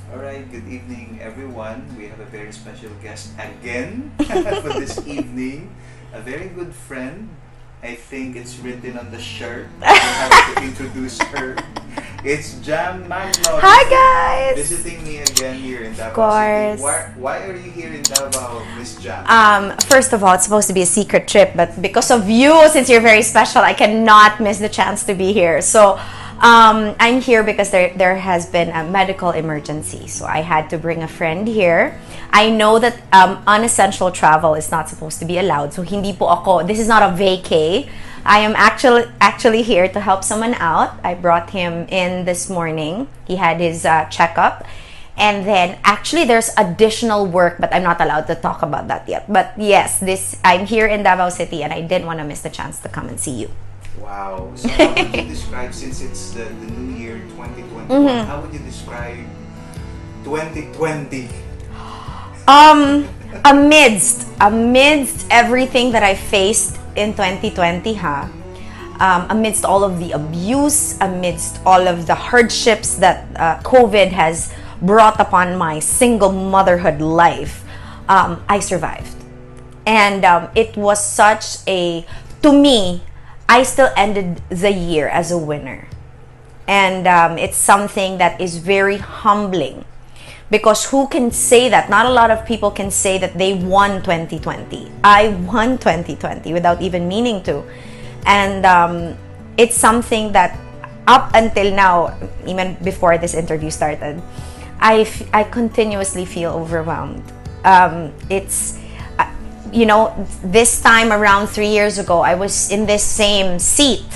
Alright, good evening everyone. We have a very special guest again for this evening. A very good friend. I think it's written on the shirt. I have to introduce her. It's Jam Magno. Hi guys! Visiting me again here in Davao Of course. City. Why are you here in Davao, Miss Jam? First of all, it's supposed to be a secret trip, but because of you, since you're very special, I cannot miss the chance to be here. So, I'm here because there has been a medical emergency. So I had to bring a friend here. I know that unessential travel is not supposed to be allowed. So hindi po ako, this is not a vacay. I am actually here to help someone out. I brought him in this morning. He had his checkup. And then actually there's additional work, but I'm not allowed to talk about that yet. But yes, I'm here in Davao City and I didn't want to miss the chance to come and see you. Wow. So how would you describe, since it's the new year 2021, how would you describe 2020? Amidst everything that I faced in 2020, amidst all of the abuse, amidst all of the hardships that COVID has brought upon my single motherhood life, I survived. And it was to me, I still ended the year as a winner. And it's something that is very humbling. Because who can say that? Not a lot of people can say that they won 2020. I won 2020 without even meaning to. And it's something that up until now, even before this interview started, I continuously feel overwhelmed. This time around 3 years ago, I was in this same seat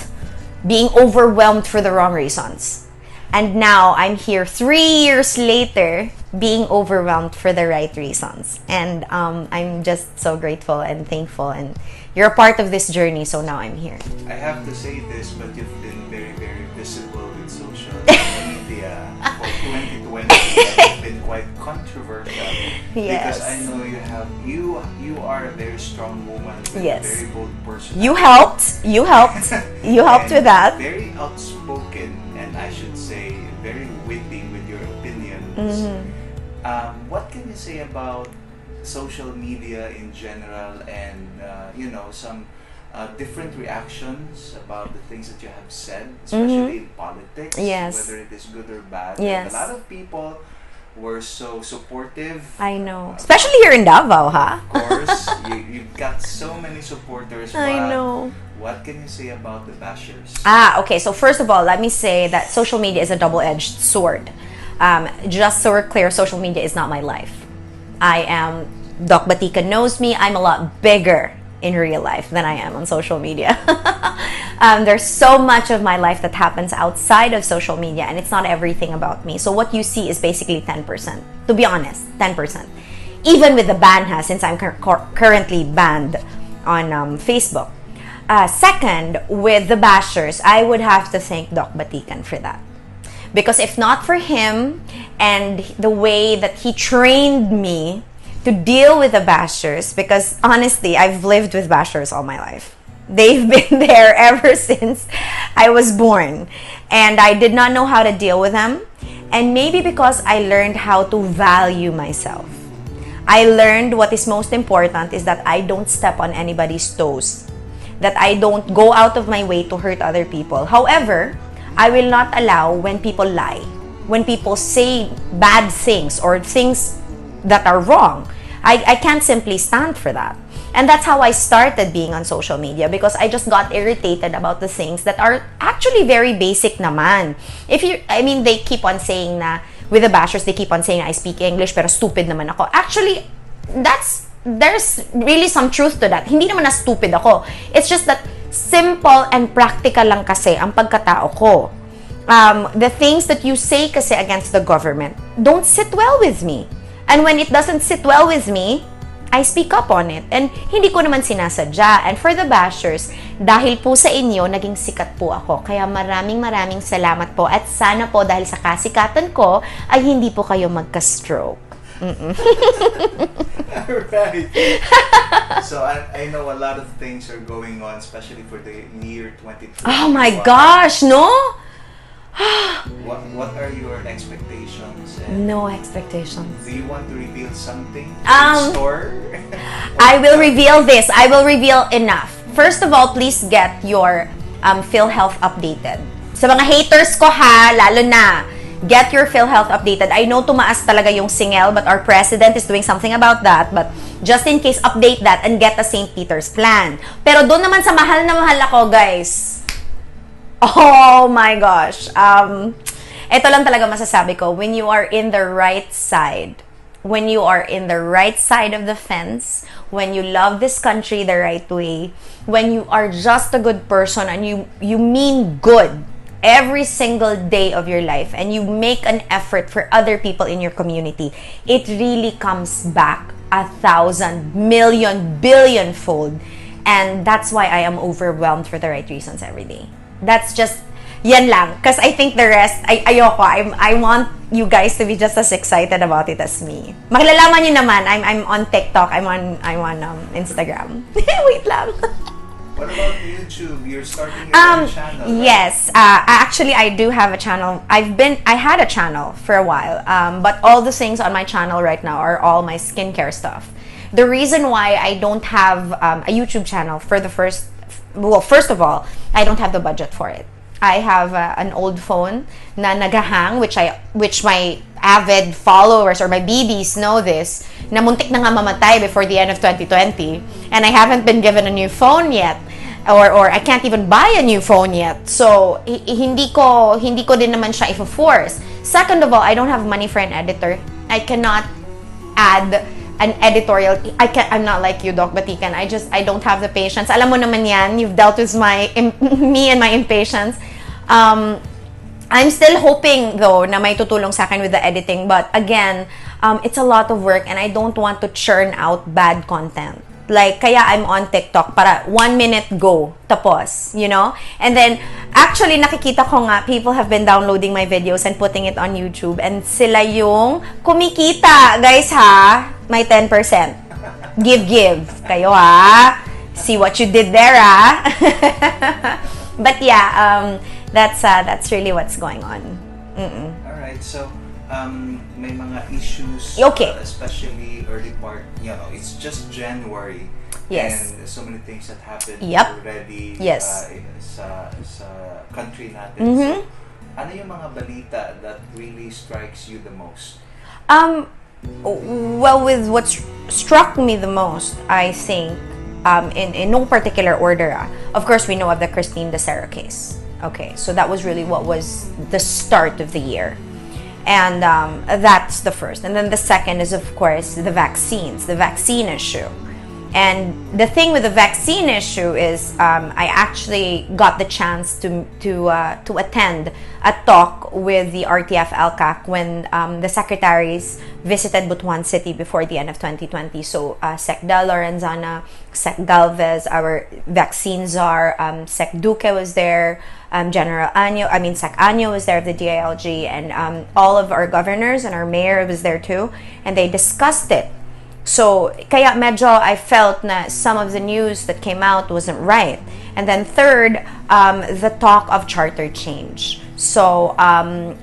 being overwhelmed for the wrong reasons. And now I'm here 3 years later being overwhelmed for the right reasons. And I'm just so grateful and thankful. And you're a part of this journey, so now I'm here. I have to say this, but you've been very, very visible with social media for 2020. It's been quite controversial. Yes. Because I know you are a very strong woman, Yes. a very bold person. You helped with that. Very outspoken, and I should say very witty with your opinions. What can you say about social media in general, and some different reactions about the things that you have said, especially in politics, Yes. whether it is good or bad? Yes. And a lot of people were so supportive. I know. Especially here in Davao, Of course, you've got so many supporters. I but know. What can you say about the bashers? Okay. So first of all, let me say that social media is a double-edged sword. Just so we're clear, social media is not my life. Doc Batika knows me. I'm a lot bigger in real life than I am on social media. There's so much of my life that happens outside of social media, and it's not everything about me. So what you see is basically 10%. To be honest, 10%. Even with the ban, since I'm currently banned on Facebook. Second, with the bashers, I would have to thank Doc Batikan for that. Because if not for him and the way that he trained me to deal with the bashers, because honestly, I've lived with bashers all my life. They've been there ever since I was born. And I did not know how to deal with them. And maybe because I learned how to value myself. I learned what is most important is that I don't step on anybody's toes. That I don't go out of my way to hurt other people. However, I will not allow when people lie, when people say bad things or things that are wrong. I can't simply stand for that. And that's how I started being on social media, because I just got irritated about the things that are actually very basic naman. They keep on saying na, with the bashers, they keep on saying I speak English pero stupid naman ako. Actually, there's really some truth to that. Hindi naman na stupid ako. It's just that simple and practical lang kasi ang pagkatao ko. The things that you say kasi against the government don't sit well with me. And when it doesn't sit well with me, I speak up on it. And hindi ko naman sinasadya. And for the bashers, dahil po sa inyo, naging sikat po ako. Kaya maraming salamat po. At sana po dahil sa kasikatan ko, ay hindi po kayo magka-stroke. Right. So I know a lot of things are going on, especially for the year 2020. Oh my gosh, no? What are your expectations? And No expectations. do you want to reveal something Um, in store? I will reveal this. I will reveal enough. First of all, please get your PhilHealth updated. Sa mga haters ko ha, lalo na, get your PhilHealth updated. I know tumaas talaga yung singel, but our president is doing something about that. But just in case, update that and get a St. Peter's plan. Pero doon naman sa mahal na mahal ako, guys. Oh my gosh. Ito lang talaga masasabi ko. When you are in the right side, when you are in the right side of the fence, when you love this country the right way, when you are just a good person and you mean good every single day of your life and you make an effort for other people in your community, it really comes back 1,000 million billion fold. And that's why I am overwhelmed for the right reasons every day. That's just, yan lang. Because I think the rest, ayoko. I want you guys to be just as excited about it as me. Makilalaman nyo naman, I'm on TikTok, I'm on Instagram. Wait lang. What about YouTube? You're starting your own channel, right? Yes. Actually, I do have a channel. I had a channel for a while, but all the things on my channel right now are all my skincare stuff. The reason why I don't have a YouTube channel first of all, I don't have the budget for it. I have an old phone na nagahang, which my avid followers or my BBs know this, na muntik na nga mamatay before the end of 2020, and I haven't been given a new phone yet, or I can't even buy a new phone yet. So hindi ko din naman siya i-force. Second of all, I don't have money for an editor. I cannot add an editorial. I'm not like you, Doc Batikan. I don't have the patience. Alam mo naman yan. You've dealt with me and my impatience. I'm still hoping though na may tutulong sa akin with the editing, but again, it's a lot of work and I don't want to churn out bad content. Like, kaya I'm on TikTok para 1 minute go, tapos, you know? And then, actually, nakikita ko nga, people have been downloading my videos and putting it on YouTube, and sila yung kumikita, guys ha? May 10%. Give. Kayo ha? See what you did there ha? But yeah, that's really what's going on. Alright, so may mga issues, Okay. especially early part, it's just January. Yes. And so many things that happened Yep. already Yes. sa country natin. Mm-hmm. So, ano yung mga balita that really strikes you the most? Well, with what struck me the most, I think, in no particular order, of course, we know of the Christine Dacera case. Okay, so that was really what was the start of the year. And that's the first. And then the second is, of course, the vaccine issue. And the thing with the vaccine issue is I actually got the chance to attend a talk with the RTF LCAC when the secretaries visited Butuan City before the end of 2020. So Sec Del Lorenzana, Sec Galvez, our vaccine czar, Sec Duque was there, Sec Anyo was there of the DILG, and all of our governors and our mayor was there too, and they discussed it. So, kaya medyo I felt na some of the news that came out wasn't right. And then third, the talk of charter change. So, I've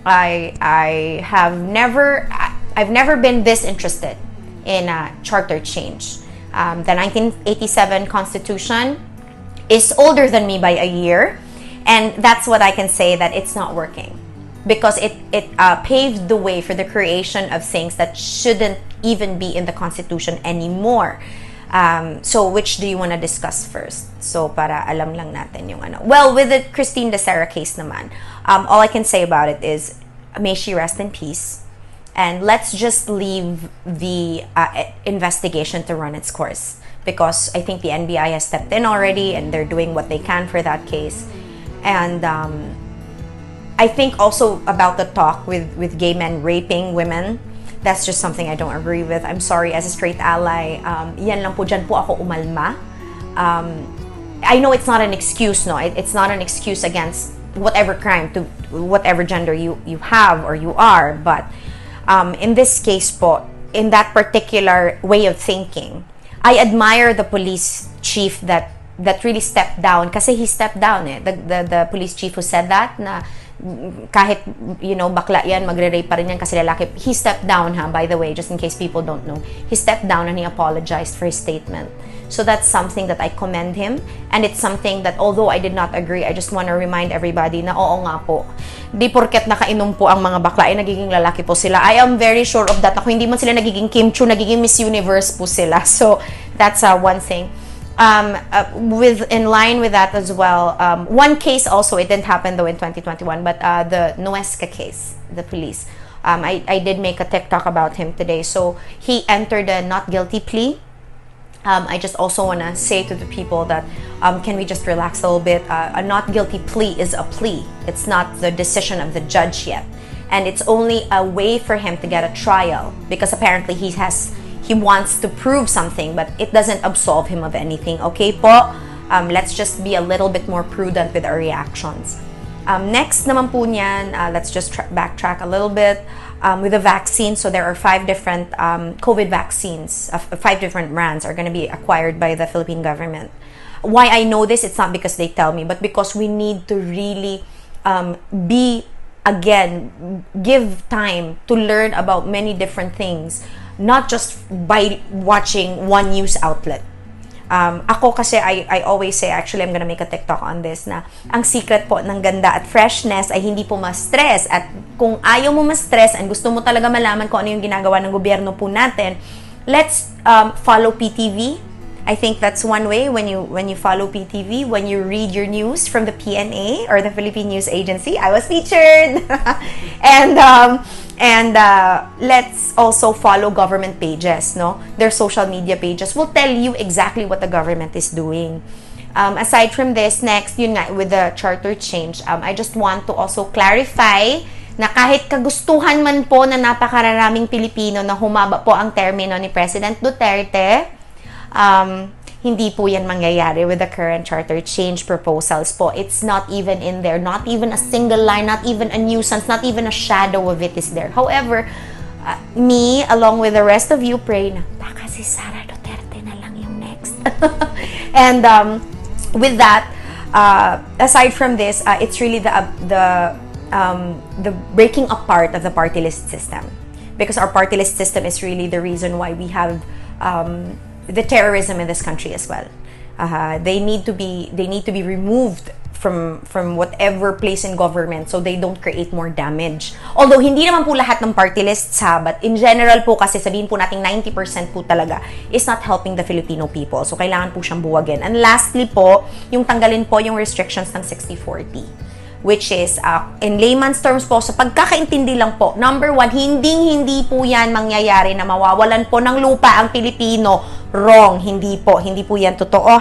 never been this interested in charter change. The 1987 Constitution is older than me by a year, and that's what I can say, that it's not working. Because it paved the way for the creation of things that shouldn't even be in the Constitution anymore. So, which do you want to discuss first? So, para alam lang natin yung ano. Well, with the Christine Dacera case naman, all I can say about it is, may she rest in peace. And let's just leave the investigation to run its course. Because I think the NBI has stepped in already and they're doing what they can for that case. And I think also about the talk with gay men raping women, that's just something I don't agree with. I'm sorry, as a straight ally, yan lang po, dyan po ako umalma. I know it's not an excuse, no? It's not an excuse against whatever crime, to whatever gender you have or you are, but in this case po, in that particular way of thinking, I admire the police chief that really stepped down, kasi he stepped down the police chief who said that, na kahit, bakla yan, magre-rape pa rin yan kasi lalaki. He stepped down, by the way, just in case people don't know. He stepped down and he apologized for his statement. So that's something that I commend him. And it's something that, although I did not agree, I just want to remind everybody na oo nga po, di porket nakainom po ang mga bakla, ay nagiging lalaki po sila. I am very sure of that. Kung hindi man sila nagiging Kim Chu, nagiging Miss Universe po sila. So that's one thing. In line with that as well, one case also, it didn't happen though in 2021, but the Nuesca case, the police. I did make a TikTok about him today. So he entered a not guilty plea. I just also want to say to the people that can we just relax a little bit? A not guilty plea is a plea. It's not the decision of the judge yet. And it's only a way for him to get a trial because apparently he wants to prove something, but it doesn't absolve him of anything. Okay po? Let's just be a little bit more prudent with our reactions. Next naman po niyan, let's just backtrack a little bit with the vaccine. So there are 5 different COVID vaccines, 5 different brands are going to be acquired by the Philippine government. Why I know this, it's not because they tell me, but because we need to really give time to learn about many different things, not just by watching one news outlet. Ako kasi, I always say, actually, I'm gonna make a TikTok on this, na ang secret po ng ganda at freshness ay hindi po ma-stress. At kung ayaw mo ma-stress and gusto mo talaga malaman kung ano yung ginagawa ng gobyerno po natin, let's follow PTV. I think that's one way when you follow PTV, when you read your news from the PNA or the Philippine News Agency. I was featured! And let's also follow government pages, no? Their social media pages will tell you exactly what the government is doing. Aside from this, next, yun nga, with the charter change, I just want to also clarify na kahit kagustuhan man po na napakaraming Pilipino na humaba po ang termino ni President Duterte, hindi po yan mangyayari with the current charter change proposals po. It's not even in there. Not even a single line, not even a nuisance, not even a shadow of it is there. However, me, along with the rest of you, pray na, baka si Sara Duterte na lang yung next. And with that, aside from this, it's really the breaking apart of the party list system. Because our party list system is really the reason why we have the terrorism in this country as well. They need to be removed from whatever place in government so they don't create more damage. Although hindi naman po lahat ng party lists but in general po kasi sabihin po nating 90% po talaga is not helping the Filipino people. So kailangan po siyang buwagin. And lastly po, yung tanggalin po yung restrictions ng 60-40. Which is, in layman's terms po, sa pagkakaintindi lang po, number 1, hindi po yan mangyayari na mawawalan po ng lupa ang Pilipino. Wrong, hindi po yan totoo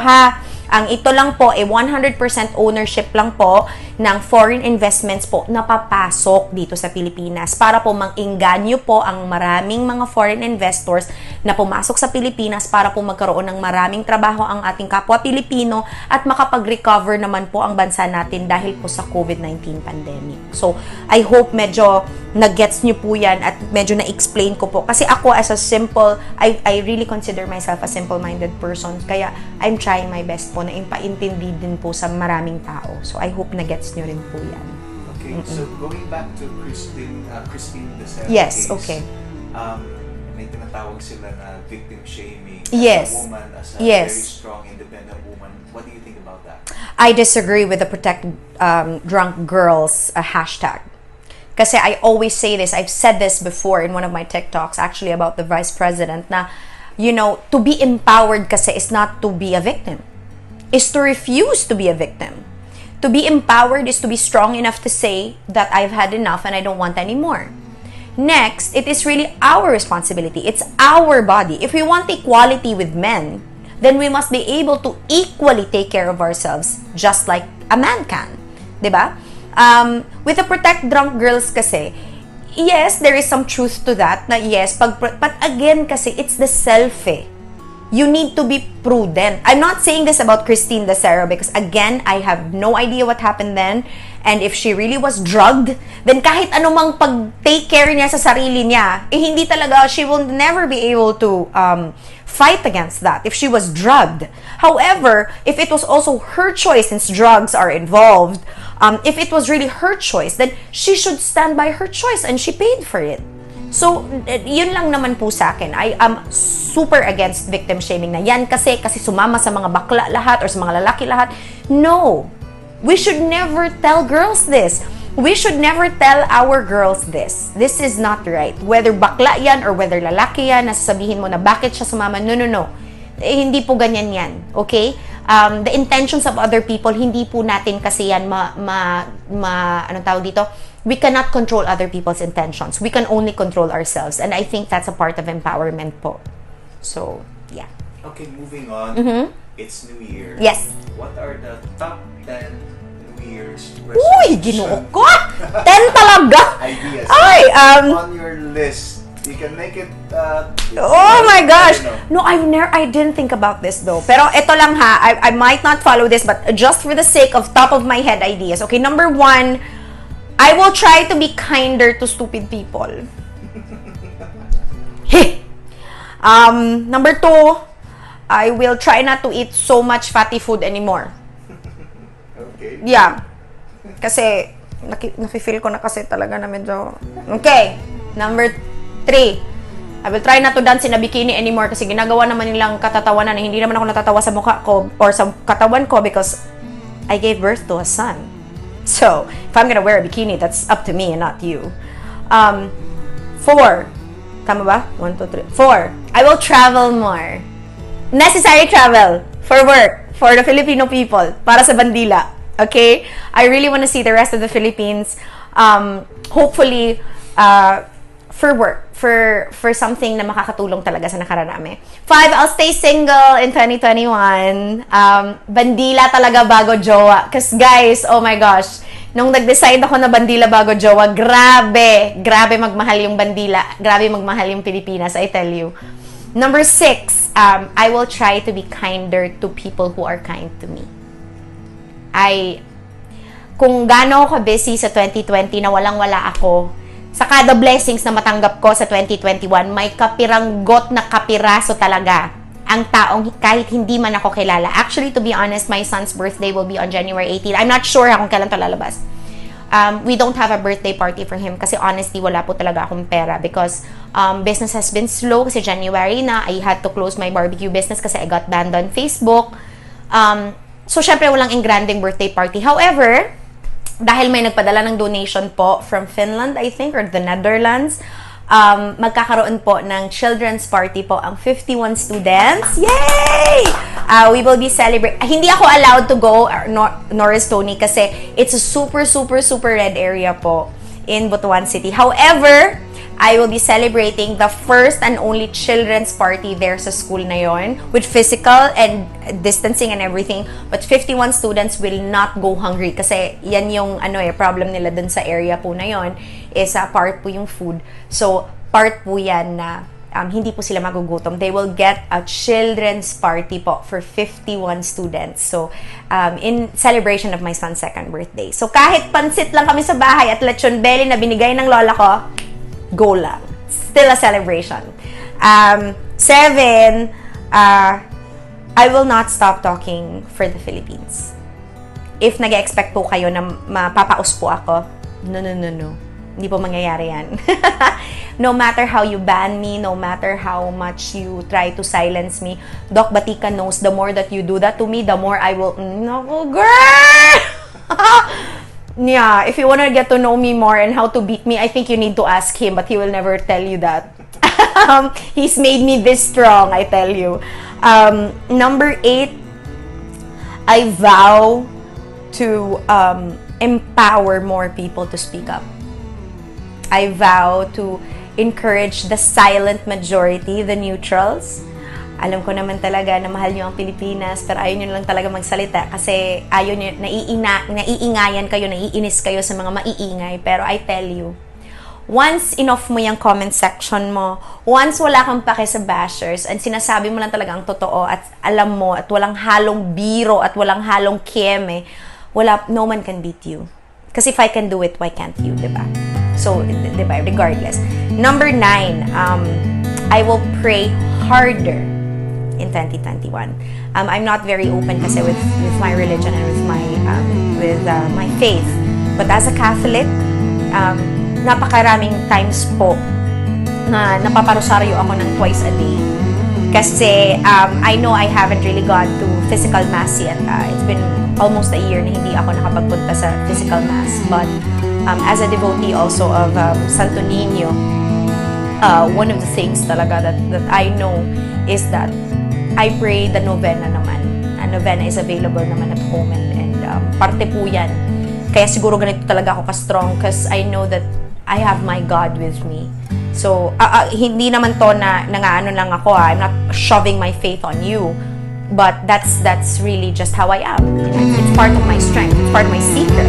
Ang ito lang po, 100% ownership lang po ng foreign investments po na papasok dito sa Pilipinas para po mang-inganyo po ang maraming mga foreign investors na pumasok sa Pilipinas para po magkaroon ng maraming trabaho ang ating kapwa Pilipino at makapag-recover naman po ang bansa natin dahil po sa COVID-19 pandemic. So, I hope medyo nag-gets nyo po yan at medyo na-explain ko po. Kasi ako as a simple, I really consider myself a simple-minded person. Kaya I'm trying my best po na ipaintindi din po sa maraming tao. So I hope na-gets nyo rin po yan. Okay, so going back to Christine Dacera yes, case, okay. May tinatawag sila na victim shaming yes. as a woman, as a yes. very strong, independent woman. What do you think about that? I disagree with the protect drunk girls hashtag. Kasi I always say this, I've said this before in one of my TikToks actually about the Vice President na, to be empowered kasi is not to be a victim. Is to refuse to be a victim. To be empowered is to be strong enough to say that I've had enough and I don't want any more. Next, it is really our responsibility. It's our body. If we want equality with men, then we must be able to equally take care of ourselves just like a man can. Diba? With the protect drunk girls kasi, yes, there is some truth to that, na yes, but again kasi, it's the self You need to be prudent. I'm not saying this about Christine Dacera because again, I have no idea what happened then. And if she really was drugged, then kahit anumang pag-take care niya sa sarili niya, hindi talaga, she will never be able to fight against that if she was drugged. However, if it was also her choice since drugs are involved, If it was really her choice, then she should stand by her choice and she paid for it. So, yun lang naman po sa akin. I am super against victim shaming na yan kasi sumama sa mga bakla lahat or sa mga lalaki lahat. No! We should never tell girls this. We should never tell our girls this. This is not right. Whether bakla yan or whether lalaki yan, nasasabihin mo na bakit siya sumama. No, no, no. Hindi po ganyan yan. Okay? The intentions of other people, hindi po natin kasi yan anong tawag dito? We cannot control other people's intentions. We can only control ourselves. And I think that's a part of empowerment po. So, yeah. Okay, moving on. It's New Year. Yes. What are the top 10 New Year's Uy, ginoo ko! 10 talaga! ideas Ay, on your list? You can make it... oh my gosh! I don't know. No, I didn't think about this though. Pero ito lang ha, I might not follow this, but just for the sake of top of my head ideas. Okay, number 1, I will try to be kinder to stupid people. Number 2, I will try not to eat so much fatty food anymore. Okay. Yeah. Kasi, nafe-feel ko na kasi talaga na medyo... Okay. Number 3, I will try not to dance in a bikini anymore kasi ginagawa naman nilang katatawanan na hindi naman ako natatawa sa mukha ko or sa katawan ko because I gave birth to a son. So, if I'm gonna wear a bikini, that's up to me and not you. 4. Tama ba? 1, 2, 3. 4. I will travel more. Necessary travel for work, for the Filipino people, para sa bandila. Okay? I really want to see the rest of the Philippines. Hopefully, for work, for something na makakatulong talaga sa nakararami. 5, I'll stay single in 2021. Bandila talaga bago jowa. Cause guys, oh my gosh, nung nag-decide ako na bandila bago jowa, grabe magmahal yung bandila. Grabe magmahal yung Pilipinas, I tell you. Number 6, I will try to be kinder to people who are kind to me. Kung gaano ako busy sa 2020 na walang-wala ako, sa kada blessings na matanggap ko sa 2021, may kapiranggot na kapiraso talaga ang taong kahit hindi man ako kilala. Actually, to be honest, my son's birthday will be on January 18. I'm not sure kung kailan to lalabas. We don't have a birthday party for him kasi honestly, wala po talaga akong pera because business has been slow kasi January na. I had to close my barbecue business kasi I got banned on Facebook. So, syempre, walang engranding birthday party. However, dahil may nagpadala ng donation po from Finland, I think, or the Netherlands, magkakaroon po ng children's party po ang 51 students. Yay! We will be celebrating. Hindi ako allowed to go, nor is Tony, kasi it's a super red area po in Butuan City. However, I will be celebrating the first and only children's party there sa school na yon with physical and distancing and everything. But 51 students will not go hungry kasi yan yung problem nila dun sa area po na yon is part po yung food. So, part po yan na hindi po sila magugutom. They will get a children's party po for 51 students. So, in celebration of my son's 2nd birthday. So, kahit pansit lang kami sa bahay at lechon belly na binigay ng lola ko, go lang. Still a celebration. 7, I will not stop talking for the Philippines. If nag-expect po kayo na mapapaus po ako, no. Hindi po mangyayari yan. No matter how you ban me, no matter how much you try to silence me, Doc Batika knows the more that you do that to me, the more I will, no, girl! Yeah, if you want to get to know me more and how to beat me, I think you need to ask him, but he will never tell you that. He's made me this strong, I tell you. Number 8, I vow to empower more people to speak up. I vow to encourage the silent majority, the neutrals. Alam ko naman talaga na mahal nyo ang Pilipinas, pero ayaw nyo lang talaga magsalita kasi ayaw nyo, naiingayan kayo, naiinis kayo sa mga maiingay. Pero I tell you, once enough mo yung comment section mo, once wala kang pake sa bashers, and sinasabi mo lang talaga ang totoo at alam mo, at walang halong biro, at walang halong kieme, no man can beat you. Kasi if I can do it, why can't you, diba? So, diba, regardless. Number 9, I will pray harder in 2021. I'm not very open kasi with my religion and with my my faith. But as a Catholic, napakaraming times po na napaparosaryo ako ng twice a day. Kasi I know I haven't really gone to physical mass yet. It's been almost a year na hindi ako nakapagpunta sa physical mass. But as a devotee also of Santo Niño, one of the things talaga that I know is that I pray the novena naman. A novena is available naman at home and parte po yan. Kaya siguro ganito talaga ako ka-strong because I know that I have my God with me. So, hindi naman to na nangaano lang ako. I'm not shoving my faith on you. But that's really just how I am. It's part of my strength. It's part of my secret.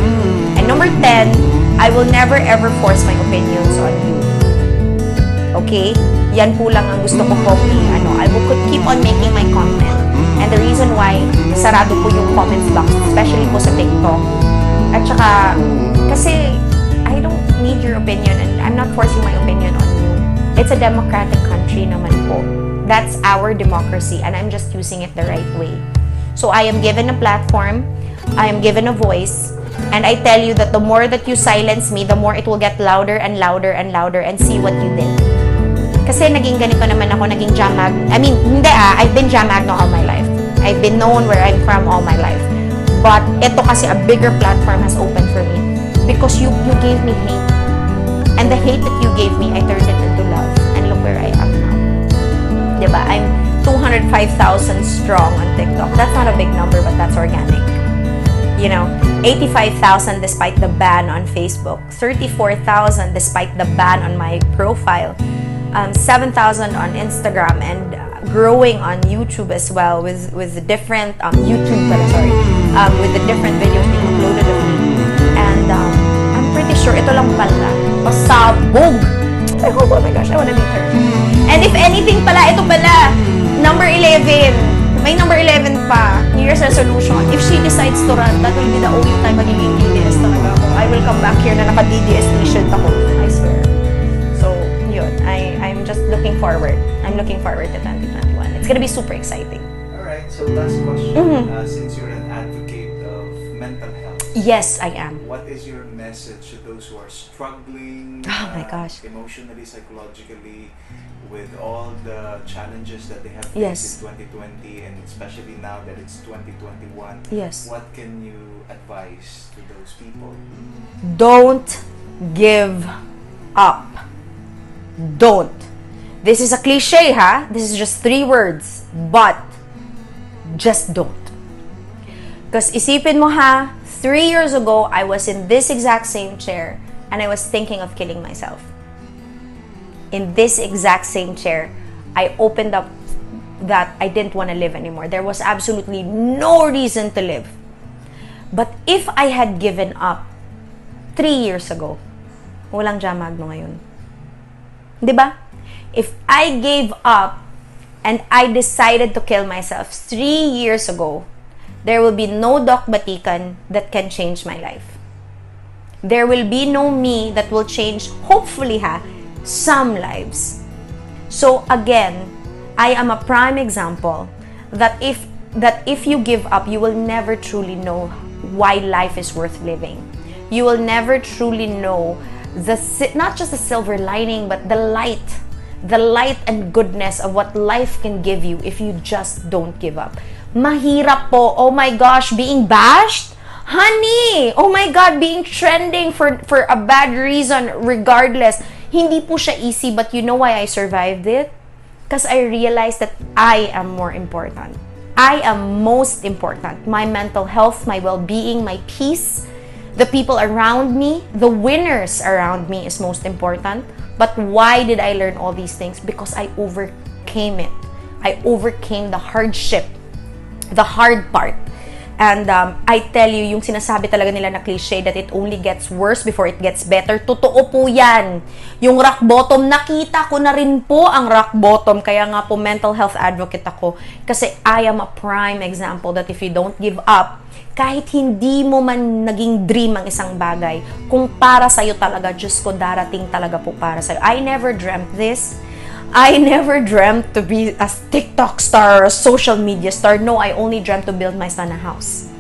And number 10, I will never ever force my opinions on you. Okay? Yan po lang ang gusto ko po. I will keep on making my content. And the reason why sarado po yung comments box, especially po sa TikTok. At saka, kasi I don't need your opinion and I'm not forcing my opinion on you. It's a democratic country naman po. That's our democracy and I'm just using it the right way. So I am given a platform, I am given a voice, and I tell you that the more that you silence me, the more it will get louder and louder and louder and see what you did. Kasi naging ganito naman ako, naging Jam Magno. I've been Jam Magno all my life. I've been known where I'm from all my life. But ito kasi a bigger platform has opened for me. Because you gave me hate. And the hate that you gave me, I turned it into love. And look where I am now. Diba? I'm 205,000 strong on TikTok. That's not a big number, but that's organic. 85,000 despite the ban on Facebook. 34,000 despite the ban on my profile. 7,000 on Instagram and growing on YouTube as well with the different with the different videos being uploaded of me. And I'm pretty sure ito lang pala. Pasabog! Oh my gosh, I wanna meet her. And if anything pala, ito pala, number 11. May number 11 pa, New Year's resolution. If she decides to run, that will be the only time magiging DDS talaga ako. I will come back here na naka-DDS t-shirt ako. I swear. So, yun. I'm just looking forward. I'm looking forward to 2021. It's gonna be super exciting. Alright, so last question. Since you're an advocate of mental health. Yes, I am. What is your message to those who are struggling My gosh. emotionally, psychologically, with all the challenges that they have Yes. faced in 2020 and especially now that it's 2021? Yes. What can you advise to those people? Don't give up. Don't. This is a cliche, ha? This is just 3 words. But, just don't. Because isipin mo ha, 3 years ago, I was in this exact same chair and I was thinking of killing myself. In this exact same chair, I opened up that I didn't want to live anymore. There was absolutely no reason to live. But if I had given up 3 years ago, walang Jam Magno ngayon. Diba? If I gave up and I decided to kill myself 3 years ago, there will be no Doc Batikan that can change my life. There will be no me that will change, hopefully some lives. So again, I am a prime example that if you give up, you will never truly know why life is worth living. You will never truly know not just the silver lining, but the light and goodness of what life can give you if you just don't give up. Mahirap po. Oh my gosh, being bashed? Honey! Oh my God, being trending for a bad reason regardless. Hindi po siya easy, but you know why I survived it? Because I realized that I am more important. I am most important. My mental health, my well-being, my peace, the people around me, the winners around me is most important. But why did I learn all these things? Because I overcame it. I overcame the hardship, the hard part. And I tell you, yung sinasabi talaga nila na cliche that it only gets worse before it gets better, totoo po yan. Yung rock bottom, nakita ko na rin po ang rock bottom. Kaya nga po mental health advocate ako. Kasi I am a prime example that if you don't give up, kahit hindi mo man naging dream ang isang bagay, kung para sa'yo talaga, Diyos ko, darating talaga po para sa'yo. I never dreamt this. I never dreamt to be a TikTok star or a social media star. No, I only dreamt to build my son a house.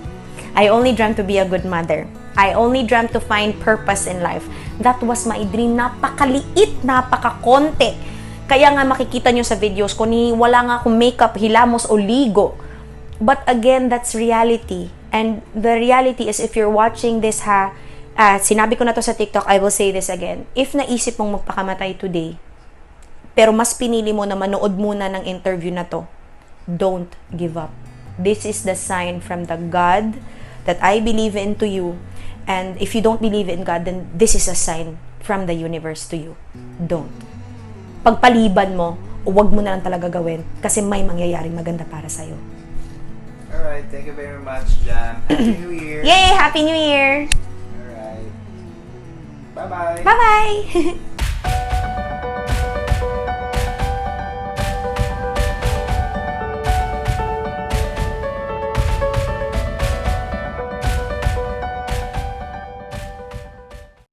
I only dreamt to be a good mother. I only dreamt to find purpose in life. That was my dream. Napakaliit, napakakonti. Kaya nga makikita nyo sa videos ko, wala nga akong makeup, hilamos o ligo. But again, that's reality. And the reality is, if you're watching this sinabi ko na to sa TikTok, I will say this again. If naisip mong magpakamatay today, pero mas pinili mo na manood muna ng interview na to, don't give up. This is the sign from the God that I believe in to you. And if you don't believe in God, then this is a sign from the universe to you. Don't. Pagpaliban mo, huwag mo na lang talaga gawin kasi may mangyayaring maganda para sa'yo. Alright, thank you very much, Jam. Happy New Year! Yay! Happy New Year! Alright. Bye-bye! Bye-bye!